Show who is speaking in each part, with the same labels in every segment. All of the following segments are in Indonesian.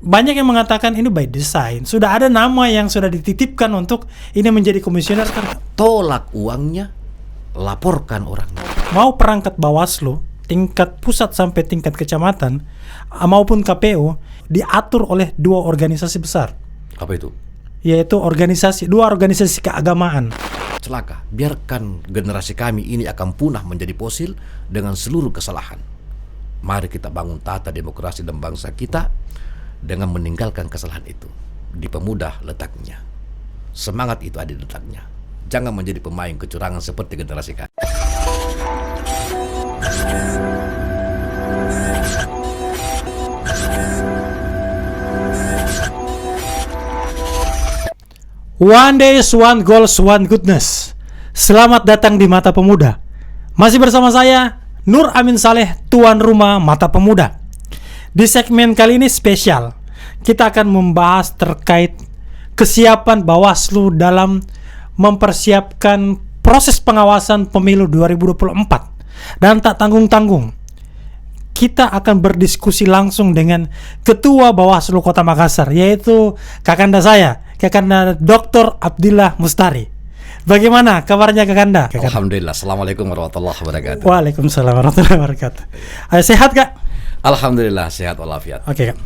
Speaker 1: banyak yang mengatakan ini by design. Sudah ada nama yang sudah dititipkan untuk ini menjadi komisioner sekarang.
Speaker 2: Tolak uangnya, laporkan orangnya.
Speaker 1: Mau perangkat Bawaslu, tingkat pusat sampai tingkat kecamatan, maupun KPU, diatur oleh dua organisasi besar.
Speaker 2: Apa itu?
Speaker 1: Yaitu dua organisasi keagamaan.
Speaker 2: Celaka, biarkan generasi kami ini akan punah menjadi fosil dengan seluruh kesalahan. Mari kita bangun tata demokrasi dan bangsa kita dengan meninggalkan kesalahan itu. Di pemuda letaknya. Semangat itu ada di letaknya. Jangan menjadi pemain kecurangan seperti generasi kami.
Speaker 1: One days, one goals, one goodness. Selamat datang di Mata Pemuda. Masih bersama saya, Nur Amin Saleh, tuan rumah Mata Pemuda. Di segmen kali ini spesial. Kita akan membahas terkait kesiapan Bawaslu dalam mempersiapkan proses pengawasan pemilu 2024. Dan tak tanggung-tanggung, kita akan berdiskusi langsung dengan Ketua Bawaslu Kota Makassar, yaitu kakanda saya, Kakanda Dr. Abdillah Mustari. Bagaimana kabarnya Kakanda?
Speaker 2: Alhamdulillah. Assalamualaikum warahmatullahi wabarakatuh.
Speaker 1: Waalaikumsalam warahmatullahi wabarakatuh. Sehat Kak?
Speaker 2: Alhamdulillah sehat walafiat.
Speaker 1: Oke Kak.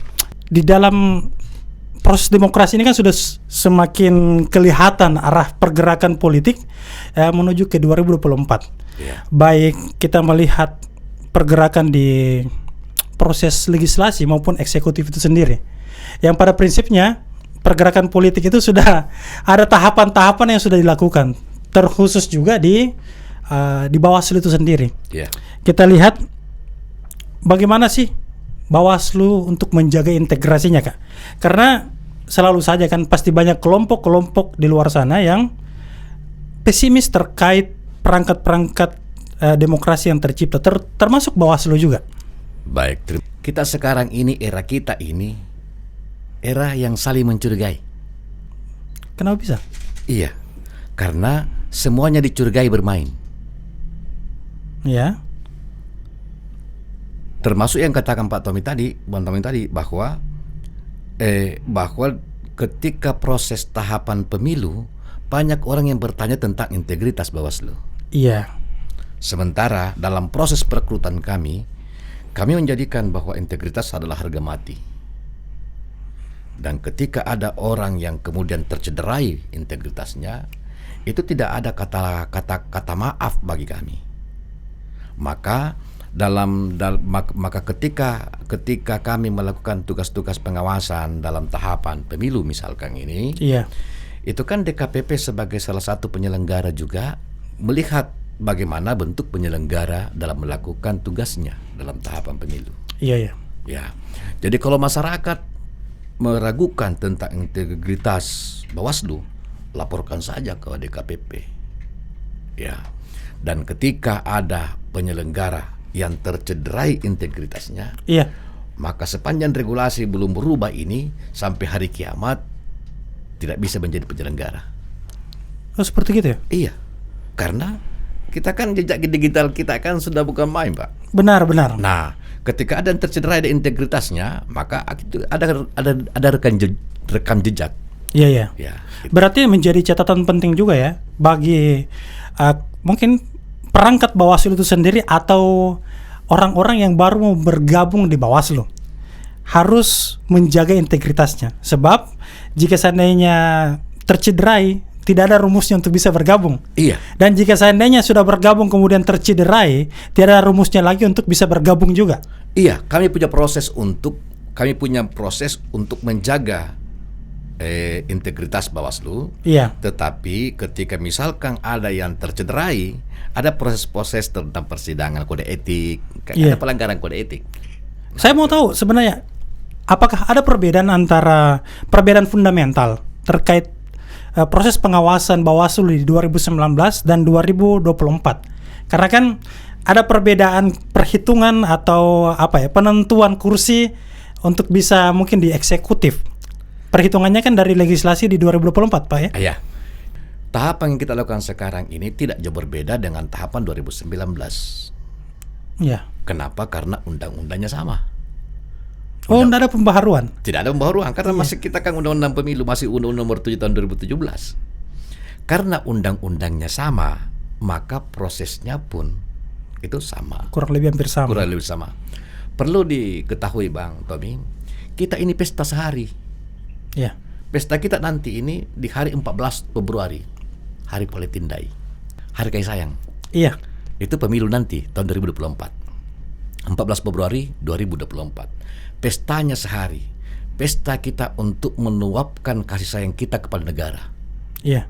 Speaker 1: Di dalam proses demokrasi ini kan sudah semakin kelihatan arah pergerakan politik menuju ke 2024.
Speaker 2: Yeah.
Speaker 1: Baik kita melihat pergerakan di proses legislasi maupun eksekutif itu sendiri. Yang pada prinsipnya pergerakan politik itu sudah ada tahapan-tahapan yang sudah dilakukan, terkhusus juga di Bawaslu itu sendiri.
Speaker 2: Yeah.
Speaker 1: Kita lihat bagaimana sih Bawaslu untuk menjaga integrasinya, Kak. Karena selalu saja kan pasti banyak kelompok-kelompok di luar sana yang pesimis terkait perangkat-perangkat demokrasi yang tercipta, termasuk Bawaslu juga.
Speaker 2: Baik, kita sekarang ini era yang saling mencurigai.
Speaker 1: Kenapa bisa?
Speaker 2: Iya, karena semuanya dicurigai bermain.
Speaker 1: Ya.
Speaker 2: Termasuk yang katakan Bang Tommy tadi bahwa ketika proses tahapan pemilu banyak orang yang bertanya tentang integritas Bawaslu.
Speaker 1: Iya.
Speaker 2: Sementara dalam proses perekrutan kami menjadikan bahwa integritas adalah harga mati. Dan ketika ada orang yang kemudian tercederai integritasnya, itu tidak ada kata maaf bagi kami. Maka ketika kami melakukan tugas-tugas pengawasan dalam tahapan pemilu misalkan ini,
Speaker 1: iya,
Speaker 2: itu kan DKPP sebagai salah satu penyelenggara juga melihat bagaimana bentuk penyelenggara dalam melakukan tugasnya dalam tahapan pemilu.
Speaker 1: Iya.
Speaker 2: Ya, jadi kalau masyarakat meragukan tentang integritas Bawaslu, laporkan saja ke DKPP. Ya, dan ketika ada penyelenggara yang tercederai integritasnya,
Speaker 1: iya,
Speaker 2: maka sepanjang regulasi belum berubah ini sampai hari kiamat tidak bisa menjadi penyelenggara.
Speaker 1: Oh seperti gitu ya?
Speaker 2: Iya, karena kita kan jejak digital kita kan sudah bukan main, Pak.
Speaker 1: Benar.
Speaker 2: Nah, ketika ada yang tercederai di integritasnya, maka ada rekam jejak.
Speaker 1: Iya.
Speaker 2: Ya, gitu.
Speaker 1: Berarti menjadi catatan penting juga ya bagi mungkin perangkat Bawaslu itu sendiri atau orang-orang yang baru mau bergabung di Bawaslu harus menjaga integritasnya. Sebab jika seandainya tercederai, tidak ada rumusnya untuk bisa bergabung.
Speaker 2: Iya.
Speaker 1: Dan jika seandainya sudah bergabung kemudian tercederai, tidak ada rumusnya lagi untuk bisa bergabung juga.
Speaker 2: Iya, kami punya proses untuk menjaga integritas Bawaslu.
Speaker 1: Iya.
Speaker 2: Tetapi ketika misalkan ada yang tercederai, ada proses-proses tentang persidangan kode etik, ada pelanggaran kode etik.
Speaker 1: Saya mau tahu sebenarnya apakah ada perbedaan fundamental terkait proses pengawasan Bawaslu di 2019 dan 2024. Karena kan ada perbedaan perhitungan atau penentuan kursi untuk bisa mungkin di eksekutif. Perhitungannya kan dari legislasi di 2024, Pak ya?
Speaker 2: Iya. Tahapan yang kita lakukan sekarang ini tidak jauh berbeda dengan tahapan 2019.
Speaker 1: Iya.
Speaker 2: Kenapa? Karena undang-undangnya sama.
Speaker 1: Oh, tidak ada pembaharuan.
Speaker 2: Tidak ada pembaharuan karena masih kita kan undang-undang pemilu masih undang-undang nomor 7 tahun 2017. Karena undang-undangnya sama, maka prosesnya pun itu sama.
Speaker 1: Kurang lebih hampir sama.
Speaker 2: Kurang lebih sama. Perlu diketahui Bang Tommy, kita ini pesta sehari.
Speaker 1: Ya.
Speaker 2: Pesta kita nanti ini di hari 14 Februari, Hari Valentine, Hari Kasih Sayang.
Speaker 1: Iya.
Speaker 2: Itu pemilu nanti tahun 2024. 14 Februari 2024. Pestanya sehari. Pesta kita untuk meluapkan kasih sayang kita kepada negara.
Speaker 1: Iya.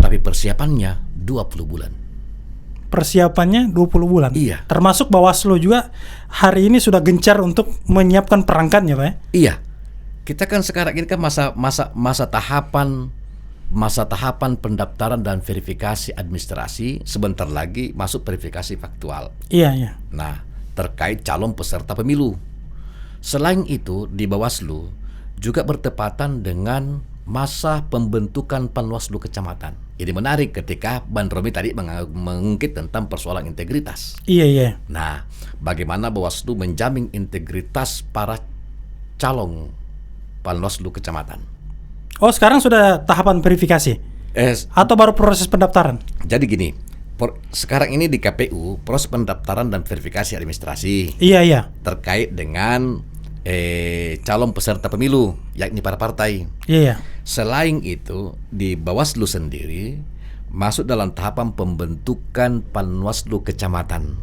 Speaker 2: Tapi persiapannya 20 bulan.
Speaker 1: Persiapannya 20 bulan.
Speaker 2: Iya.
Speaker 1: Termasuk Bawaslu juga hari ini sudah gencar untuk menyiapkan perangkatnya, Pak ya?
Speaker 2: Iya. Kita kan sekarang ini kan masa tahapan pendaftaran dan verifikasi administrasi. Sebentar lagi masuk verifikasi faktual.
Speaker 1: Iya, iya.
Speaker 2: Nah, terkait calon peserta pemilu. Selain itu, di Bawaslu juga bertepatan dengan masa pembentukan Panwaslu Kecamatan. Jadi menarik ketika Bang Romi tadi mengungkit tentang persoalan integritas.
Speaker 1: Iya, iya.
Speaker 2: Nah, bagaimana Bawaslu menjamin integritas para calon Panwaslu Kecamatan.
Speaker 1: Oh, sekarang sudah tahapan verifikasi? Atau baru proses pendaftaran?
Speaker 2: Jadi gini, sekarang ini di KPU proses pendaftaran dan verifikasi administrasi.
Speaker 1: Iya, iya.
Speaker 2: Terkait dengan calon peserta pemilu, yakni para partai.
Speaker 1: Iya, iya.
Speaker 2: Selain itu, di Bawaslu sendiri masuk dalam tahapan pembentukan Panwaslu Kecamatan.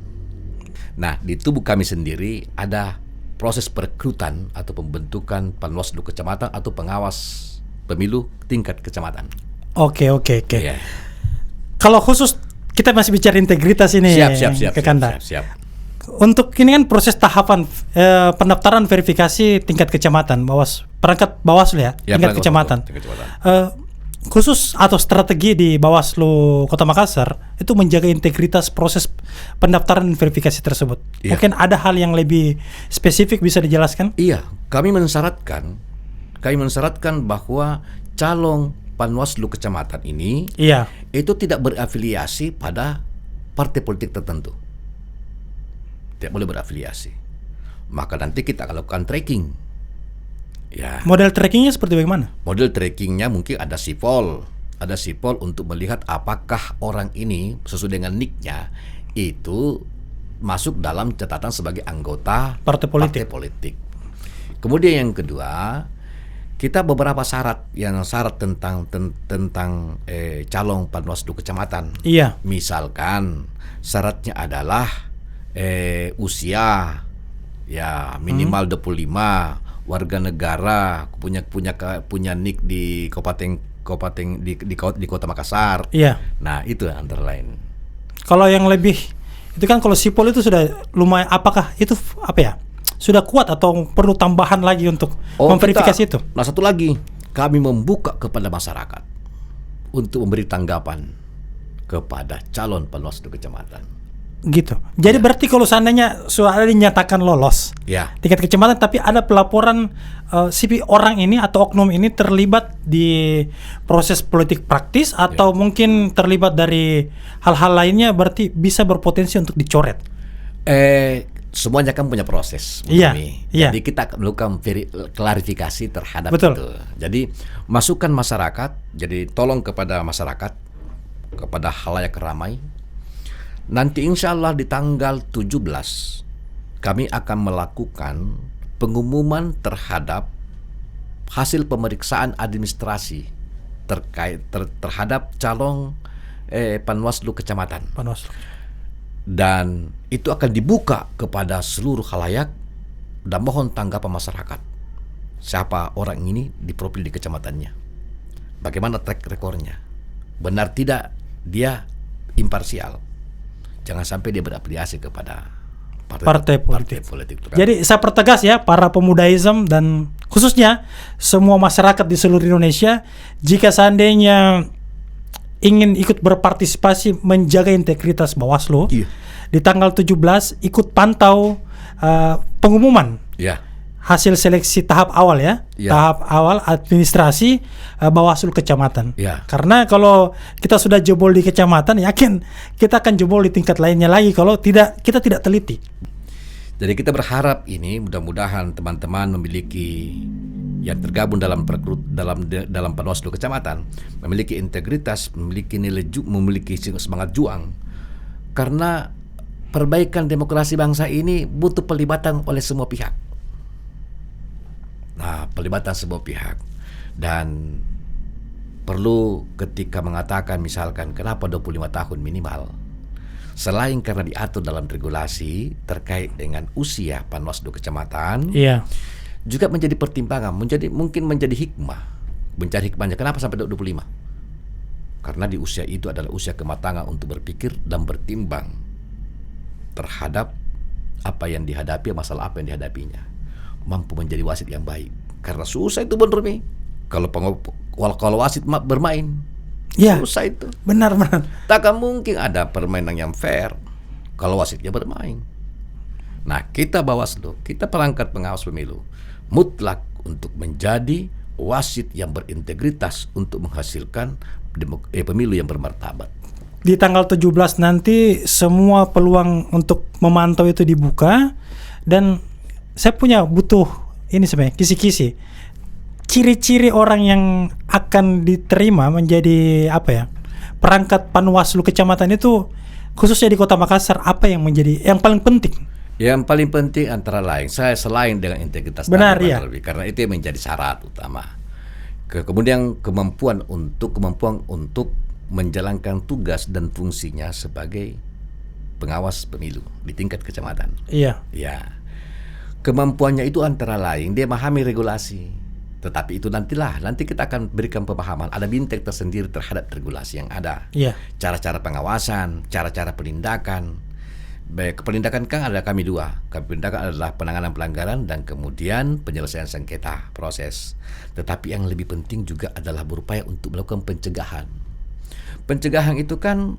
Speaker 2: Nah, di tubuh kami sendiri ada proses perekrutan atau pembentukan Panwaslu Kecamatan atau pengawas pemilu tingkat kecamatan.
Speaker 1: Oke.
Speaker 2: Iya.
Speaker 1: Kalau khusus kita masih bicara integritas ini,
Speaker 2: Siap.
Speaker 1: Kekanda. Untuk ini kan proses tahapan pendaftaran verifikasi tingkat kecamatan, perangkat Bawaslu ya tingkat kecamatan. Khusus atau strategi di Bawaslu Kota Makassar itu menjaga integritas proses pendaftaran dan verifikasi tersebut.
Speaker 2: Iya.
Speaker 1: Mungkin ada hal yang lebih spesifik bisa dijelaskan?
Speaker 2: Iya, kami mensyaratkan bahwa calon Panwaslu Kecamatan ini itu tidak berafiliasi pada partai politik tertentu. Tidak boleh berafiliasi. Maka nanti kita akan lakukan tracking. Ya.
Speaker 1: Model trackingnya seperti bagaimana?
Speaker 2: Model trackingnya mungkin ada sipol untuk melihat apakah orang ini sesuai dengan nicknya itu masuk dalam catatan sebagai anggota
Speaker 1: partai politik.
Speaker 2: Kemudian yang kedua, kita beberapa syarat tentang calon Panwaslu Kecamatan.
Speaker 1: Iya.
Speaker 2: Misalkan syaratnya adalah usia ya minimal 25, warga negara, punya nick di kabupaten di Kota Makassar.
Speaker 1: Iya.
Speaker 2: Nah, itu antara lain.
Speaker 1: Kalau yang lebih itu kan kalau sipol itu sudah lumayan, apakah itu apa ya? Sudah kuat atau perlu tambahan lagi untuk memverifikasi itu?
Speaker 2: Nah, satu lagi, kami membuka kepada masyarakat untuk memberi tanggapan kepada calon Panwaslu Kecamatan.
Speaker 1: Gitu. Jadi berarti kalau seandainya sudah dinyatakan lolos tingkat kecamatan, tapi ada pelaporan si orang ini atau oknum ini terlibat di proses politik praktis atau mungkin terlibat dari hal-hal lainnya, berarti bisa berpotensi untuk dicoret.
Speaker 2: Semuanya kan punya proses.
Speaker 1: Iya.
Speaker 2: Jadi kita melakukan klarifikasi terhadap itu. Jadi masukan masyarakat, jadi tolong kepada masyarakat, kepada khalayak ramai. Nanti insya Allah di tanggal 17 kami akan melakukan pengumuman terhadap hasil pemeriksaan administrasi terhadap calon Panwaslu Kecamatan. Dan itu akan dibuka kepada seluruh khalayak dan mohon tanggapan masyarakat. Siapa orang ini diprofil di kecamatannya? Bagaimana track recordnya? Benar tidak dia imparsial? Jangan sampai dia berafiliasi kepada partai politik.
Speaker 1: Jadi saya pertegas ya, para pemudaism dan khususnya semua masyarakat di seluruh Indonesia, jika seandainya ingin ikut berpartisipasi menjaga integritas Bawaslu, di tanggal 17 ikut pantau pengumuman hasil seleksi tahap awal tahap awal administrasi Bawaslu Kecamatan. Karena kalau kita sudah jebol di kecamatan, yakin kita akan jebol di tingkat lainnya lagi kalau kita tidak teliti.
Speaker 2: Jadi kita berharap ini mudah-mudahan teman-teman memiliki yang tergabung dalam dalam Panwaslu kecamatan memiliki integritas, memiliki memiliki semangat juang, karena perbaikan demokrasi bangsa ini butuh pelibatan oleh semua pihak. Nah, pelibatan semua pihak, dan perlu ketika mengatakan misalkan kenapa 25 tahun minimal, selain karena diatur dalam regulasi terkait dengan usia Panwaslu kecamatan,
Speaker 1: Iya.
Speaker 2: juga menjadi pertimbangan, mungkin menjadi hikmah, mencari hikmahnya. Kenapa sampai 25? Karena di usia itu adalah usia kematangan untuk berpikir dan bertimbang terhadap apa yang dihadapi, masalah apa yang dihadapinya, mampu menjadi wasit yang baik. Karena susah itu Bun Rumi. Kalau wasit bermain,
Speaker 1: Iya.
Speaker 2: susah itu.
Speaker 1: Benar.
Speaker 2: Takkan mungkin ada permainan yang fair kalau wasitnya bermain. Nah, kita Bawaslu, kita perangkat pengawas pemilu, mutlak untuk menjadi wasit yang berintegritas untuk menghasilkan pemilu yang bermartabat.
Speaker 1: Di tanggal 17 nanti semua peluang untuk memantau itu dibuka, dan saya butuh ini sebenarnya kisi-kisi. Ciri-ciri orang yang akan diterima menjadi perangkat Panwaslu kecamatan itu, khususnya di Kota Makassar, apa yang menjadi yang paling penting?
Speaker 2: Yang paling penting antara lain, saya selain dengan integritas
Speaker 1: Benar,
Speaker 2: tadi,
Speaker 1: ya.
Speaker 2: karena itu yang menjadi syarat utama. Kemudian kemampuan untuk menjalankan tugas dan fungsinya sebagai pengawas pemilu di tingkat kecamatan.
Speaker 1: Iya.
Speaker 2: Ya, kemampuannya itu antara lain dia memahami regulasi. Tetapi itu nanti kita akan berikan pemahaman. Ada bintang tersendiri terhadap regulasi yang ada.
Speaker 1: Iya.
Speaker 2: Cara-cara pengawasan, cara-cara penindakan. Baik, penindakan kan ada kami dua. Penindakan adalah penanganan pelanggaran dan kemudian penyelesaian sengketa proses. Tetapi yang lebih penting juga adalah berupaya untuk melakukan pencegahan. Pencegahan itu kan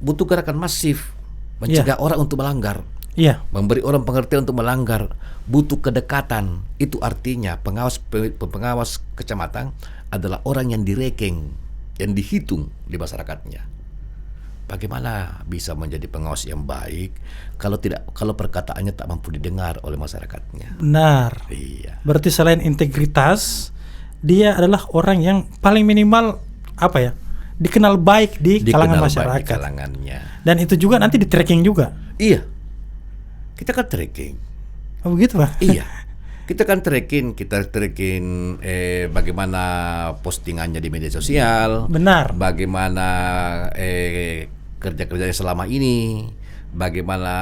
Speaker 2: butuh gerakan masif, mencegah orang untuk melanggar.
Speaker 1: Iya.
Speaker 2: Memberi orang pengertian untuk melanggar, butuh kedekatan. Itu artinya pengawas kecamatan adalah orang yang direkeng, yang dihitung di masyarakatnya. Bagaimana bisa menjadi pengawas yang baik kalau perkataannya tak mampu didengar oleh masyarakatnya?
Speaker 1: Benar.
Speaker 2: Iya.
Speaker 1: Berarti selain integritas, dia adalah orang yang paling minimal dikenal baik di kalangan masyarakat.
Speaker 2: Di kalangannya.
Speaker 1: Dan itu juga nanti di tracking juga.
Speaker 2: Iya. Kita kan tracking.
Speaker 1: Oh begitu, Pak?
Speaker 2: Iya. Kita tracking bagaimana postingannya di media sosial.
Speaker 1: Benar.
Speaker 2: Bagaimana kerja-kerjanya selama ini, bagaimana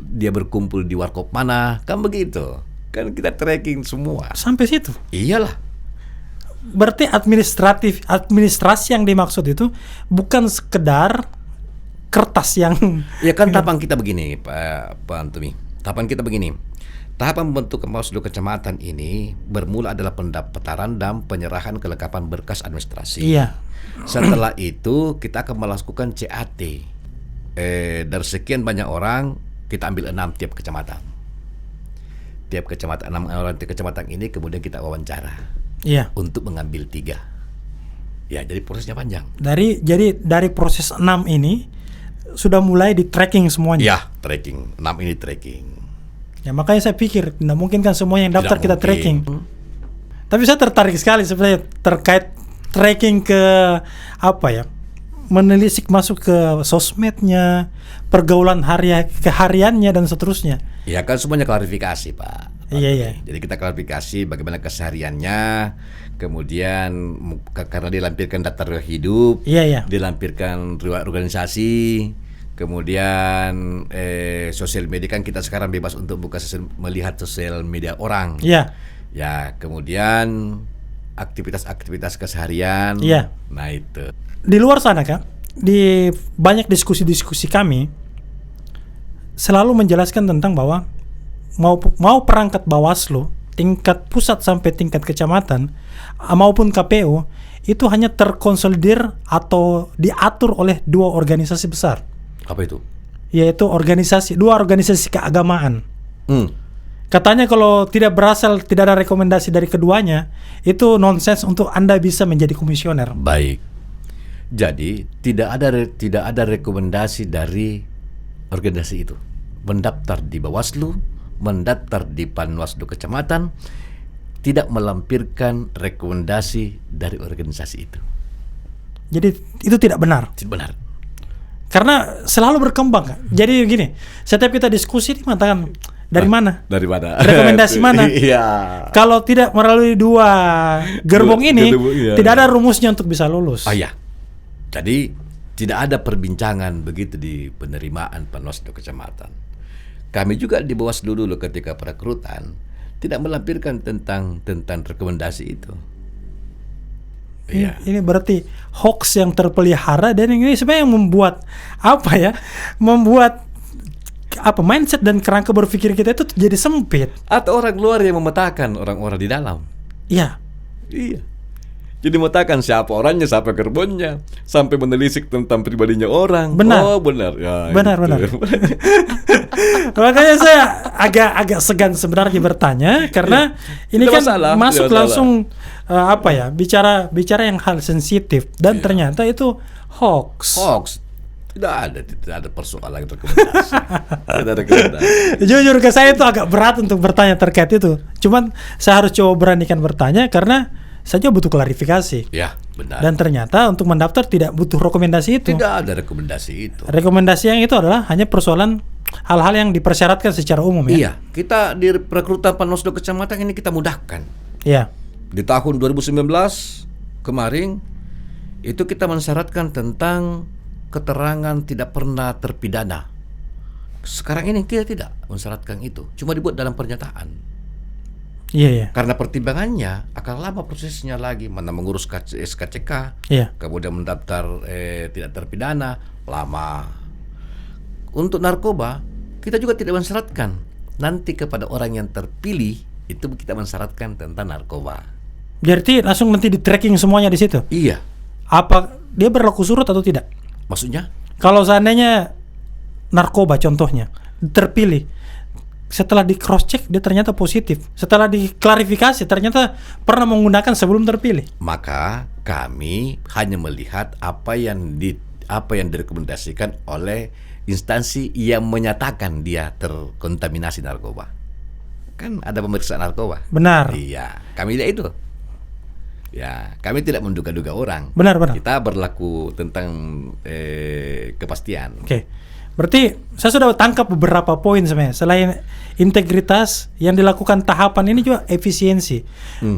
Speaker 2: dia berkumpul di warkop mana, kan begitu. Kan kita tracking semua.
Speaker 1: Sampai situ.
Speaker 2: Iyalah.
Speaker 1: Berarti administrasi yang dimaksud itu bukan sekedar kertas yang
Speaker 2: Ya kan tahapan kita begini, Pak Antumi. Tahapan kita begini. Tahapan pembentukan Panwaslu kecamatan ini bermula adalah pendaftaran dan penyerahan kelengkapan berkas administrasi.
Speaker 1: Iya.
Speaker 2: Setelah itu kita akan melakukan CAT. Dari sekian banyak orang kita ambil 6 tiap kecamatan. Tiap kecamatan 6 orang tiap kecamatan ini kemudian kita wawancara.
Speaker 1: Iya.
Speaker 2: Untuk mengambil 3. Ya, jadi prosesnya panjang.
Speaker 1: Dari proses 6 ini sudah mulai di tracking semuanya.
Speaker 2: Ya, tracking. 6 ini tracking.
Speaker 1: Ya makanya saya pikir tidak mungkin kan semua yang daftar
Speaker 2: Tidak
Speaker 1: kita
Speaker 2: mungkin.
Speaker 1: tracking. Tapi saya tertarik sekali sebenarnya terkait tracking ke menelisik masuk ke sosmednya, pergaulan kehariannya dan seterusnya.
Speaker 2: Ya kan semuanya klarifikasi, Pak.
Speaker 1: Iya.
Speaker 2: Jadi kita klarifikasi bagaimana kesehariannya, kemudian karena dilampirkan data riwayat hidup,
Speaker 1: Iya.
Speaker 2: dilampirkan riwayat organisasi, kemudian sosial media kan kita sekarang bebas untuk melihat sosial media orang.
Speaker 1: Iya.
Speaker 2: Ya, kemudian aktivitas keseharian.
Speaker 1: Iya.
Speaker 2: Nah itu.
Speaker 1: Di luar sana Kak, di banyak diskusi-diskusi kami selalu menjelaskan tentang bahwa mau perangkat Bawaslu tingkat pusat sampai tingkat kecamatan maupun KPU itu hanya terkonsolidir atau diatur oleh 2 organisasi besar.
Speaker 2: Apa itu?
Speaker 1: Yaitu 2 organisasi keagamaan. Katanya kalau tidak ada rekomendasi dari keduanya, itu nonsens untuk Anda bisa menjadi komisioner.
Speaker 2: Baik. Jadi tidak ada rekomendasi dari organisasi itu. mendaftar di Bawaslu, mendaftar di Panwaslu Kecamatan, tidak melampirkan rekomendasi dari organisasi itu.
Speaker 1: Jadi itu tidak benar.
Speaker 2: Tidak benar.
Speaker 1: Karena selalu berkembang, Kak. Jadi gini, setiap kita diskusi mengatakan dari mana?
Speaker 2: Dari mana?
Speaker 1: Rekomendasi mana?
Speaker 2: Iya.
Speaker 1: Kalau tidak melalui dua gerbong ini,
Speaker 2: iya.
Speaker 1: tidak ada rumusnya untuk bisa lulus.
Speaker 2: Oh iya. Jadi tidak ada perbincangan begitu di penerimaan Panwaslu Kecamatan. Kami juga di Bawaslu dulu ketika perekrutan tidak melampirkan tentang rekomendasi itu. Iya.
Speaker 1: Ini berarti hoax yang terpelihara, dan ini sebenarnya yang membuat membuat mindset dan kerangka berpikir kita itu jadi sempit.
Speaker 2: Atau orang luar yang memetakan orang-orang di dalam.
Speaker 1: Iya.
Speaker 2: Iya. Jadi memetakan siapa orangnya, siapa gerbongnya, sampai menelisik tentang pribadinya orang.
Speaker 1: Benar.
Speaker 2: Oh benar. Ya,
Speaker 1: Benar.
Speaker 2: gitu.
Speaker 1: Makanya saya agak segan sebenarnya bertanya, karena ini
Speaker 2: Tidak
Speaker 1: kan
Speaker 2: masalah,
Speaker 1: masuk
Speaker 2: tidak
Speaker 1: langsung bicara yang hal sensitif, dan ternyata itu hoax.
Speaker 2: Tidak ada persoalan rekomendasi. Tidak ada rekomendasi.
Speaker 1: Jujur ke saya itu agak berat untuk bertanya terkait itu. Cuman saya harus coba beranikan bertanya karena saya butuh klarifikasi.
Speaker 2: Ya, benar.
Speaker 1: Dan ternyata untuk mendaftar tidak butuh rekomendasi itu.
Speaker 2: Tidak ada rekomendasi itu.
Speaker 1: Rekomendasi yang itu adalah hanya persoalan hal-hal yang dipersyaratkan secara umum ya.
Speaker 2: Iya, kita di perekrutan Panwaslu Kecamatan ini kita mudahkan.
Speaker 1: Iya.
Speaker 2: Di tahun 2019 kemarin itu kita mensyaratkan tentang keterangan tidak pernah terpidana. Sekarang ini kita tidak mensyaratkan itu, cuma dibuat dalam pernyataan.
Speaker 1: Iya.
Speaker 2: Karena pertimbangannya akan lama prosesnya lagi, mana mengurus SKCK,
Speaker 1: Iya.
Speaker 2: kemudian mendaftar tidak terpidana, lama. Untuk narkoba kita juga tidak mensyaratkan. Nanti kepada orang yang terpilih itu kita mensyaratkan tentang narkoba.
Speaker 1: Berarti langsung nanti di tracking semuanya di situ.
Speaker 2: Iya.
Speaker 1: Apa dia berlaku surut atau tidak?
Speaker 2: Maksudnya?
Speaker 1: Kalau seandainya narkoba contohnya terpilih, setelah di cross check dia ternyata positif, setelah diklarifikasi ternyata pernah menggunakan sebelum terpilih,
Speaker 2: maka kami hanya melihat apa yang direkomendasikan oleh instansi yang menyatakan dia terkontaminasi narkoba. Kan ada pemeriksaan narkoba.
Speaker 1: Benar.
Speaker 2: Iya, kami lihat itu. Ya, kami tidak menduga-duga orang.
Speaker 1: Benar.
Speaker 2: Kita berlaku tentang kepastian.
Speaker 1: Oke. Berarti saya sudah tangkap beberapa poin sebenarnya. Selain integritas, yang dilakukan tahapan ini juga efisiensi.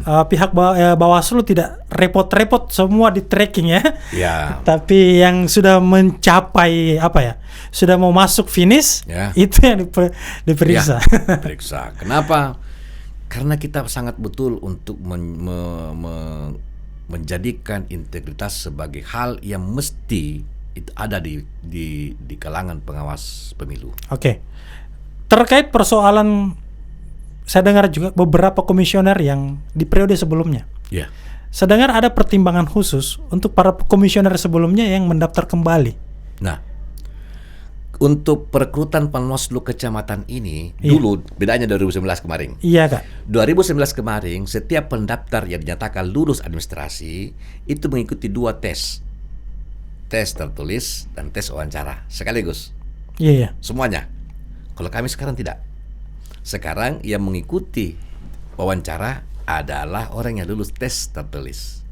Speaker 1: Pihak Bawaslu tidak repot-repot semua di tracking ya.
Speaker 2: Ya.
Speaker 1: Tapi yang sudah mencapai sudah mau masuk finish,
Speaker 2: ya,
Speaker 1: itu yang diperiksa.
Speaker 2: Ya, diperiksa. Kenapa? Karena kita sangat betul untuk menjadikan integritas sebagai hal yang mesti itu ada di kalangan pengawas pemilu.
Speaker 1: Oke. Terkait persoalan, saya dengar juga beberapa komisioner yang di periode sebelumnya.
Speaker 2: Ya.
Speaker 1: Saya dengar ada pertimbangan khusus untuk para komisioner sebelumnya yang mendaftar kembali.
Speaker 2: Nah, untuk perekrutan Panwaslu Kecamatan ini
Speaker 1: Iya.
Speaker 2: dulu bedanya 2019 kemarin.
Speaker 1: Iya, Kak.
Speaker 2: 2019 kemarin setiap pendaftar yang dinyatakan lulus administrasi itu mengikuti 2 tes. Tes tertulis dan tes wawancara sekaligus.
Speaker 1: Iya.
Speaker 2: Semuanya. Kalau kami sekarang tidak. Sekarang yang mengikuti wawancara adalah orang yang lulus tes tertulis.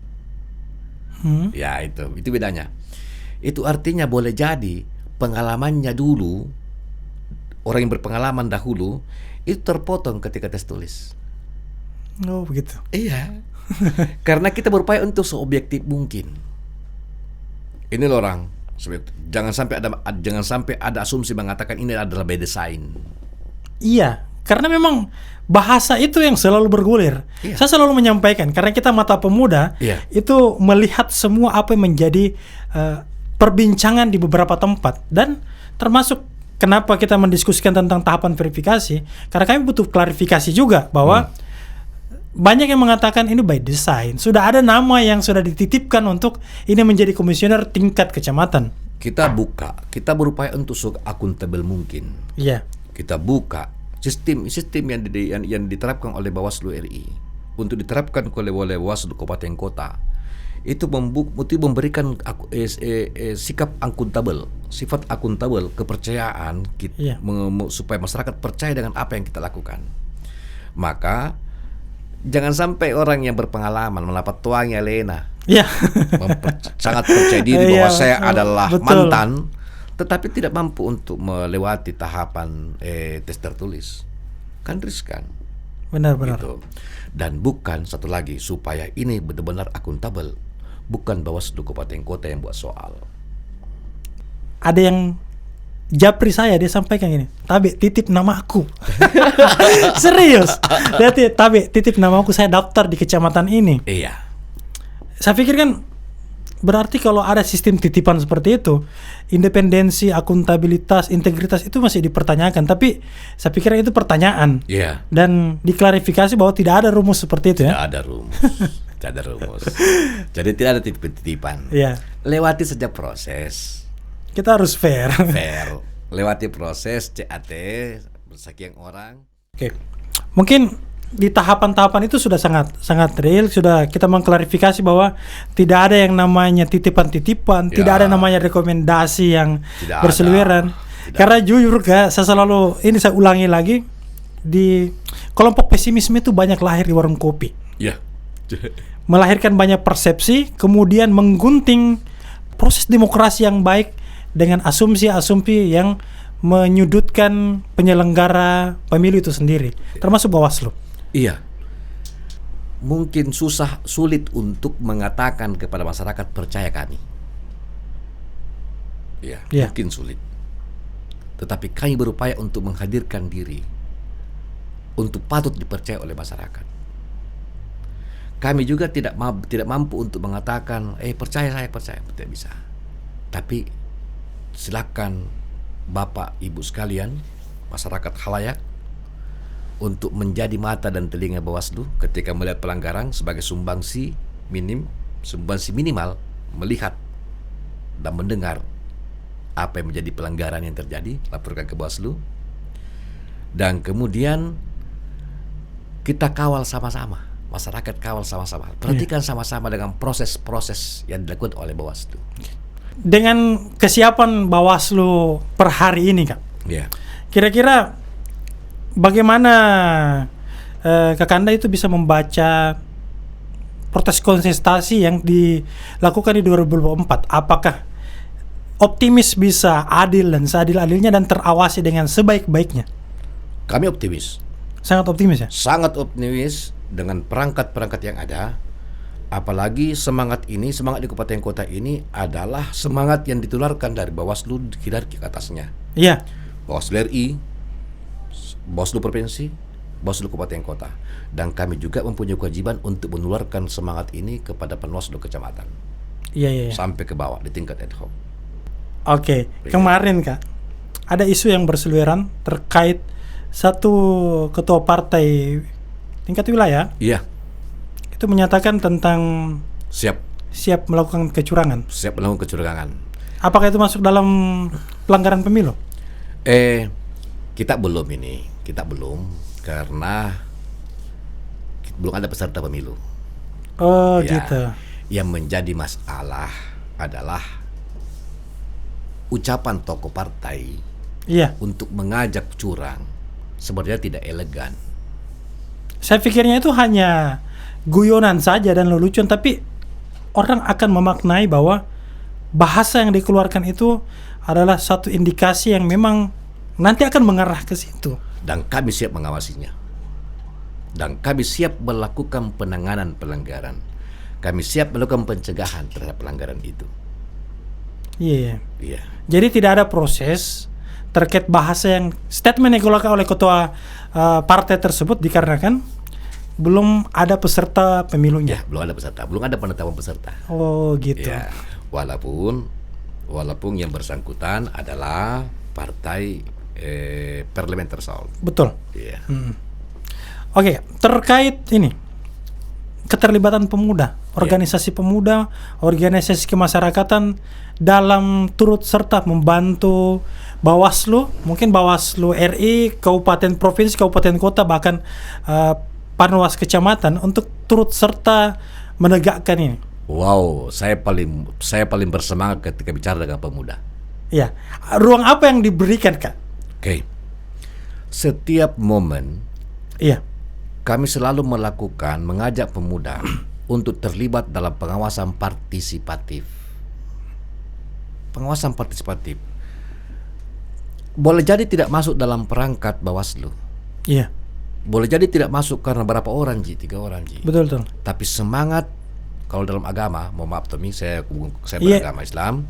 Speaker 2: Ya, itu bedanya. Itu artinya boleh jadi pengalamannya dulu, orang yang berpengalaman dahulu itu terpotong ketika tes tulis.
Speaker 1: Oh, begitu.
Speaker 2: Iya. Karena kita berupaya untuk seobjektif mungkin. Ini loh orang, jangan sampai ada asumsi mengatakan ini adalah by design.
Speaker 1: Iya, karena memang bahasa itu yang selalu bergulir.
Speaker 2: Iya.
Speaker 1: Saya selalu menyampaikan karena kita Mata Pemuda itu melihat semua apa yang menjadi perbincangan di beberapa tempat, dan termasuk kenapa kita mendiskusikan tentang tahapan verifikasi, karena kami butuh klarifikasi juga bahwa banyak yang mengatakan ini by design. Sudah ada nama yang sudah dititipkan untuk ini menjadi komisioner tingkat kecamatan.
Speaker 2: Kita berupaya untuk akuntabel mungkin.
Speaker 1: Iya.
Speaker 2: Kita buka sistem yang diterapkan oleh Bawaslu RI untuk diterapkan oleh Bawaslu Kabupaten Kota. Itu memberikan sikap akuntabel sifat akuntabel, kepercayaan
Speaker 1: Iya.
Speaker 2: supaya masyarakat percaya dengan apa yang kita lakukan. Maka jangan sampai orang yang berpengalaman melapat tuangnya Lena
Speaker 1: Iya.
Speaker 2: sangat percaya diri bahwa
Speaker 1: Iya,
Speaker 2: saya adalah
Speaker 1: betul.
Speaker 2: mantan, tetapi tidak mampu untuk melewati tahapan tes tertulis, kan riskan.
Speaker 1: Benar-benar.
Speaker 2: Gitu. Dan bukan satu lagi, supaya ini benar-benar akuntabel, bukan Bawaslu Kabupaten Kota yang buat soal.
Speaker 1: Ada yang japri saya, dia sampaikan gini, Tabe titip nama aku. Serius. Dia Tabe titip nama aku, saya daftar di kecamatan ini.
Speaker 2: Iya.
Speaker 1: Saya pikir kan berarti kalau ada sistem titipan seperti itu, independensi, akuntabilitas, integritas itu masih dipertanyakan. Tapi saya pikir itu pertanyaan.
Speaker 2: Iya.
Speaker 1: Dan diklarifikasi bahwa tidak ada rumus seperti itu
Speaker 2: Tidak
Speaker 1: ya.
Speaker 2: ada rumus. Tidak ada rumus. Jadi tidak ada titipan.
Speaker 1: Iya.
Speaker 2: Lewati saja proses.
Speaker 1: Kita harus fair.
Speaker 2: Fair. Lewati proses CAT bersekian orang.
Speaker 1: Oke. Mungkin di tahapan-tahapan itu sudah sangat real, sudah kita mengklarifikasi bahwa tidak ada yang namanya titipan-titipan,
Speaker 2: Ya.
Speaker 1: tidak ada namanya rekomendasi yang
Speaker 2: Tidak
Speaker 1: berseliweran.
Speaker 2: ada. Tidak.
Speaker 1: Karena jujur Kak, saya selalu ini saya ulangi lagi, di kelompok pesimisme itu banyak lahir di warung kopi.
Speaker 2: Ya.
Speaker 1: Melahirkan banyak persepsi, kemudian menggunting proses demokrasi yang baik dengan asumsi-asumsi yang menyudutkan penyelenggara pemilu itu sendiri, termasuk Bawaslu.
Speaker 2: Iya. Mungkin sulit untuk mengatakan kepada masyarakat percaya kami. Iya,
Speaker 1: Iya.
Speaker 2: mungkin sulit. Tetapi kami berupaya untuk menghadirkan diri untuk patut dipercaya oleh masyarakat. Kami juga tidak mampu untuk mengatakan percaya, saya percaya, tidak bisa. Tapi silakan Bapak Ibu sekalian, masyarakat khalayak, untuk menjadi mata dan telinga Bawaslu ketika melihat pelanggaran sebagai sumbangsi minimal melihat dan mendengar apa yang menjadi pelanggaran yang terjadi, laporkan ke Bawaslu, dan kemudian kita kawal sama-sama, masyarakat kawal sama-sama, perhatikan sama-sama dengan proses-proses yang dilakukan oleh Bawaslu.
Speaker 1: Dengan kesiapan Bawaslu per hari ini Kak,
Speaker 2: Ya.
Speaker 1: kira-kira bagaimana Kakanda itu bisa membaca proses kontestasi yang dilakukan di 2024? Apakah optimis bisa adil dan seadil-adilnya dan terawasi dengan sebaik-baiknya?
Speaker 2: Kami optimis,
Speaker 1: Sangat optimis ya?
Speaker 2: sangat optimis dengan perangkat-perangkat yang ada. Apalagi semangat di Kabupaten Kota ini adalah semangat yang ditularkan dari Bawaslu hierarki ke atasnya.
Speaker 1: Iya.
Speaker 2: Bawaslu RI, Bawaslu Provinsi, Bawaslu Kabupaten Kota. Dan kami juga mempunyai kewajiban untuk menularkan semangat ini kepada Panwaslu Kecamatan.
Speaker 1: Iya.
Speaker 2: Sampai ke bawah di tingkat ad hoc.
Speaker 1: Oke, kemarin Kak, ada isu yang berseliweran terkait satu ketua partai tingkat wilayah
Speaker 2: Iya,
Speaker 1: itu menyatakan tentang
Speaker 2: siap
Speaker 1: melakukan kecurangan.
Speaker 2: melakukan kecurangan.
Speaker 1: Apakah itu masuk dalam pelanggaran pemilu?
Speaker 2: Kita belum karena belum ada peserta pemilu.
Speaker 1: Oh
Speaker 2: Ya.
Speaker 1: gitu.
Speaker 2: Yang menjadi masalah adalah ucapan tokoh partai
Speaker 1: Iya.
Speaker 2: untuk mengajak curang sebenarnya tidak elegan.
Speaker 1: Saya pikirnya itu hanya guyonan saja dan lelucon, tapi orang akan memaknai bahwa bahasa yang dikeluarkan itu adalah satu indikasi yang memang nanti akan mengarah ke situ.
Speaker 2: Dan kami siap mengawasinya. Dan kami siap melakukan penanganan pelanggaran. Kami siap melakukan pencegahan terhadap pelanggaran itu.
Speaker 1: Iya.
Speaker 2: Iya.
Speaker 1: Jadi tidak ada proses terkait bahasa yang statement yang dikeluarkan oleh ketua partai tersebut dikarenakan belum ada peserta pemilunya.
Speaker 2: Ya, belum ada peserta, belum ada penetapan peserta.
Speaker 1: Oh gitu.
Speaker 2: Ya, walaupun yang bersangkutan adalah partai parlemen tersebut.
Speaker 1: Betul.
Speaker 2: Iya.
Speaker 1: Oke, terkait ini keterlibatan pemuda, organisasi pemuda, organisasi kemasyarakatan dalam turut serta membantu Bawaslu, mungkin Bawaslu RI, kabupaten provinsi, kabupaten kota, bahkan Panwas kecamatan untuk turut serta menegakkan ini.
Speaker 2: Wow, saya paling bersemangat ketika bicara dengan pemuda.
Speaker 1: Iya. Ruang apa yang diberikan, Kak?
Speaker 2: Oke. Setiap momen
Speaker 1: Iya.
Speaker 2: kami selalu mengajak pemuda untuk terlibat dalam pengawasan partisipatif. Pengawasan partisipatif boleh jadi tidak masuk dalam perangkat Bawaslu.
Speaker 1: Iya.
Speaker 2: Boleh jadi tidak masuk karena berapa orang, 3 orang.
Speaker 1: Betul.
Speaker 2: Tapi semangat, kalau dalam agama, mohon maaf Tommy, saya
Speaker 1: Iya.
Speaker 2: beragama Islam.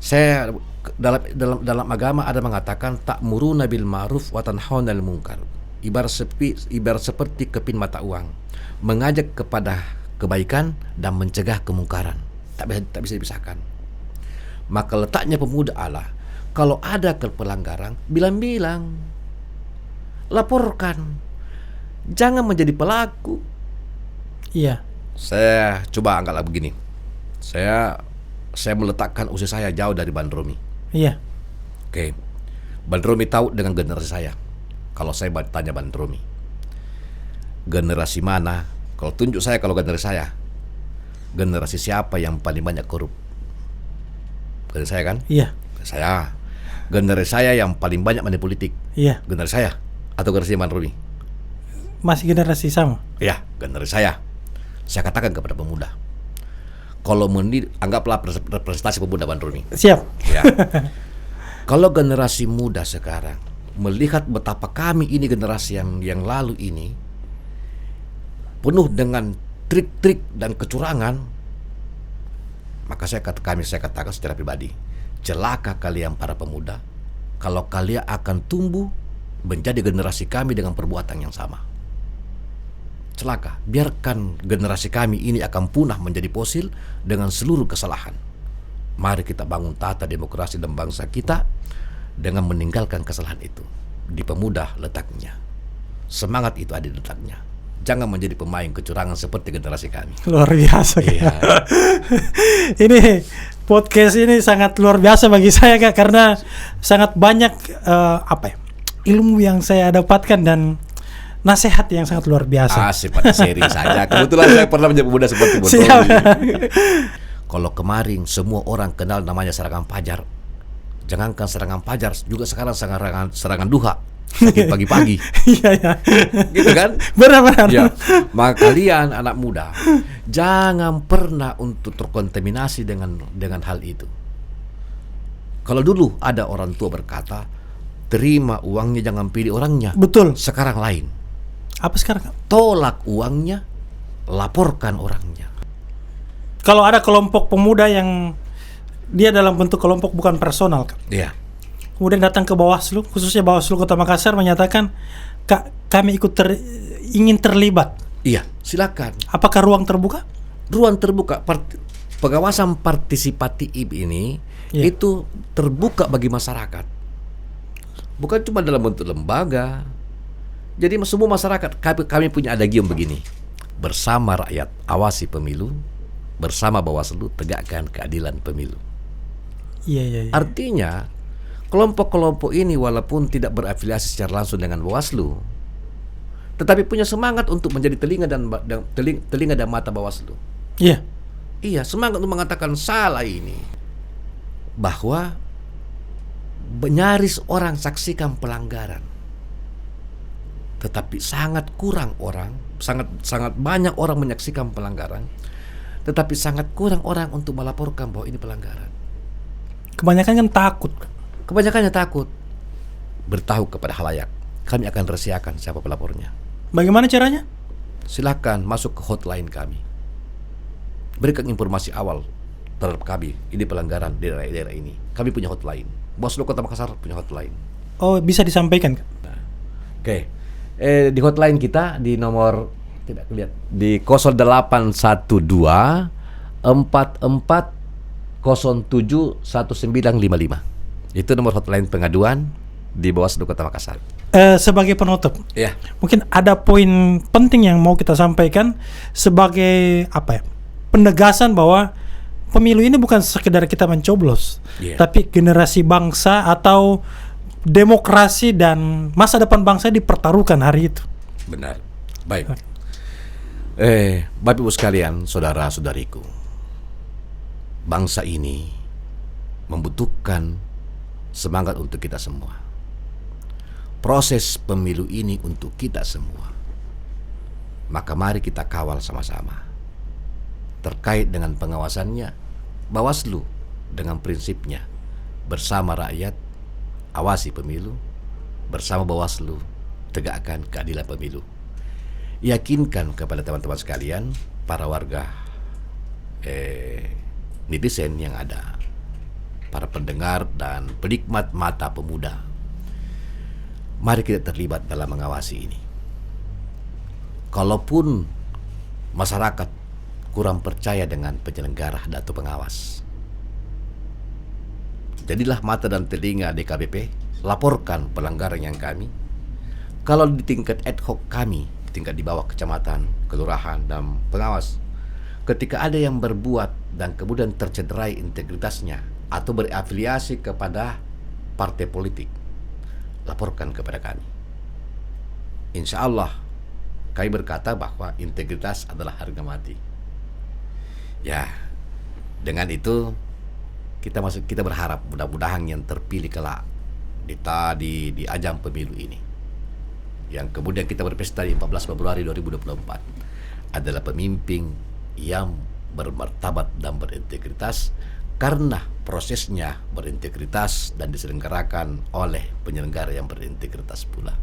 Speaker 2: Saya dalam agama ada mengatakan ta'muruna bil ma'ruf wa tanhauna 'anil munkar. Ibarat seperti kepin mata uang, mengajak kepada kebaikan dan mencegah kemungkaran. Tak bisa dipisahkan. Maka letaknya pemuda adalah kalau ada pelanggaran, bilang-bilang, laporkan, jangan menjadi pelaku.
Speaker 1: Iya.
Speaker 2: Saya coba anggaplah begini, saya meletakkan usia saya jauh dari Bang Romi.
Speaker 1: Iya.
Speaker 2: Oke, Bang Romi tahu dengan generasi saya. Kalau saya tanya Bang Romi, generasi mana? Kalau tunjuk saya, kalau generasi saya, generasi siapa yang paling banyak korup? Generasi saya kan?
Speaker 1: Iya.
Speaker 2: Saya. Generasi saya yang paling banyak money politik.
Speaker 1: Iya.
Speaker 2: Generasi saya atau generasi Bang Romi?
Speaker 1: Masih generasi sama.
Speaker 2: Ya, generasi saya. Saya katakan kepada pemuda, kalau anggaplah representasi pemuda Bang Romi.
Speaker 1: Siap.
Speaker 2: Ya. Kalau generasi muda sekarang melihat betapa kami ini generasi yang lalu ini penuh dengan trik-trik dan kecurangan, maka saya katakan secara pribadi, celaka kalian para pemuda kalau kalian akan tumbuh menjadi generasi kami dengan perbuatan yang sama. Celaka, biarkan generasi kami ini akan punah menjadi fosil dengan seluruh kesalahan. Mari kita bangun tata demokrasi dan bangsa kita dengan meninggalkan kesalahan itu. Di pemuda letaknya. Semangat itu ada di letaknya. Jangan menjadi pemain kecurangan seperti generasi kami.
Speaker 1: Luar biasa.
Speaker 2: Iya.
Speaker 1: Ini podcast ini sangat luar biasa bagi saya, Kak, karena sangat banyak ilmu yang saya dapatkan dan nasihat yang sangat luar biasa.
Speaker 2: Sifat seri saja. Kebetulan saya pernah menjadi pemuda seperti Bang
Speaker 1: Siap.
Speaker 2: Romi. Kalau kemarin semua orang kenal namanya serangan fajar, jangankan serangan fajar, juga sekarang serangan duha, sakit pagi-pagi.
Speaker 1: Iya.
Speaker 2: Gitu kan?
Speaker 1: Benar-benar.
Speaker 2: Ya. Maka kalian anak muda, jangan pernah untuk terkontaminasi dengan hal itu. Kalau dulu ada orang tua berkata, terima uangnya, jangan pilih orangnya.
Speaker 1: Betul.
Speaker 2: Sekarang lain.
Speaker 1: Apa sekarang, Kak?
Speaker 2: Tolak uangnya, laporkan orangnya.
Speaker 1: Kalau ada kelompok pemuda yang dia dalam bentuk kelompok bukan personal, Kak,
Speaker 2: Iya.
Speaker 1: kemudian datang ke Bawaslu, khususnya Bawaslu Kota Makassar, menyatakan, Kak, kami ingin terlibat.
Speaker 2: Iya, silakan.
Speaker 1: Apakah ruang terbuka?
Speaker 2: Ruang terbuka. Pengawasan partisipatif ini itu terbuka bagi masyarakat. Bukan cuma dalam bentuk lembaga. Jadi semua masyarakat, kami punya adagium begini. Bersama rakyat awasi pemilu, bersama Bawaslu tegakkan keadilan pemilu.
Speaker 1: Iya.
Speaker 2: Artinya kelompok-kelompok ini walaupun tidak berafiliasi secara langsung dengan Bawaslu, tetapi punya semangat untuk menjadi telinga dan mata Bawaslu.
Speaker 1: Iya.
Speaker 2: Iya, semangat untuk mengatakan salah ini, bahwa nyaris orang saksikan pelanggaran, tetapi sangat kurang orang, sangat banyak orang menyaksikan pelanggaran, tetapi sangat kurang orang untuk melaporkan bahwa ini pelanggaran.
Speaker 1: Kebanyakan kan takut.
Speaker 2: Kebanyakannya takut beritahu kepada khalayak. Kami akan rahasiakan siapa pelapornya.
Speaker 1: Bagaimana caranya?
Speaker 2: Silakan masuk ke hotline kami. Berikan informasi awal terhadap kami. Ini pelanggaran di daerah ini. Kami punya hotline. Bawaslu Kota Makassar punya hotline.
Speaker 1: Oh, bisa disampaikan, Kak?
Speaker 2: Oke. Di hotline kita di nomor tidak lihat di 0812 44 07 1955. Itu nomor hotline pengaduan di Bawaslu Kota Makassar.
Speaker 1: Sebagai penutup,
Speaker 2: Iya.
Speaker 1: mungkin ada poin penting yang mau kita sampaikan sebagai penegasan bahwa pemilu ini bukan sekedar kita mencoblos, tapi generasi bangsa atau demokrasi dan masa depan bangsa dipertaruhkan hari itu.
Speaker 2: Benar. Baik. Bapak Ibu sekalian, saudara-saudariku, bangsa ini membutuhkan semangat untuk kita semua. Proses pemilu ini untuk kita semua. Maka mari kita kawal sama-sama. Terkait dengan pengawasannya, Bawaslu dengan prinsipnya bersama rakyat awasi pemilu, bersama Bawaslu tegakkan keadilan pemilu. Yakinkan kepada teman-teman sekalian, para warga netizen yang ada, para pendengar dan penikmat Mata Pemuda, mari kita terlibat dalam mengawasi ini. Kalaupun masyarakat kurang percaya dengan penyelenggara atau pengawas, jadilah mata dan telinga DKPP, laporkan pelanggaran yang kami. Kalau di tingkat ad hoc kami, tingkat di bawah kecamatan, kelurahan, dan pengawas, ketika ada yang berbuat dan kemudian tercederai integritasnya atau berafiliasi kepada partai politik, laporkan kepada kami. Insya Allah kami berkata bahwa integritas adalah harga mati. Ya, dengan itu kita berharap mudah-mudahan yang terpilih kelak di ajang pemilu ini, yang kemudian kita berpesta di 14 Februari 2024, adalah pemimpin yang bermartabat dan berintegritas, karena prosesnya berintegritas dan diselenggarakan oleh penyelenggara yang berintegritas pula.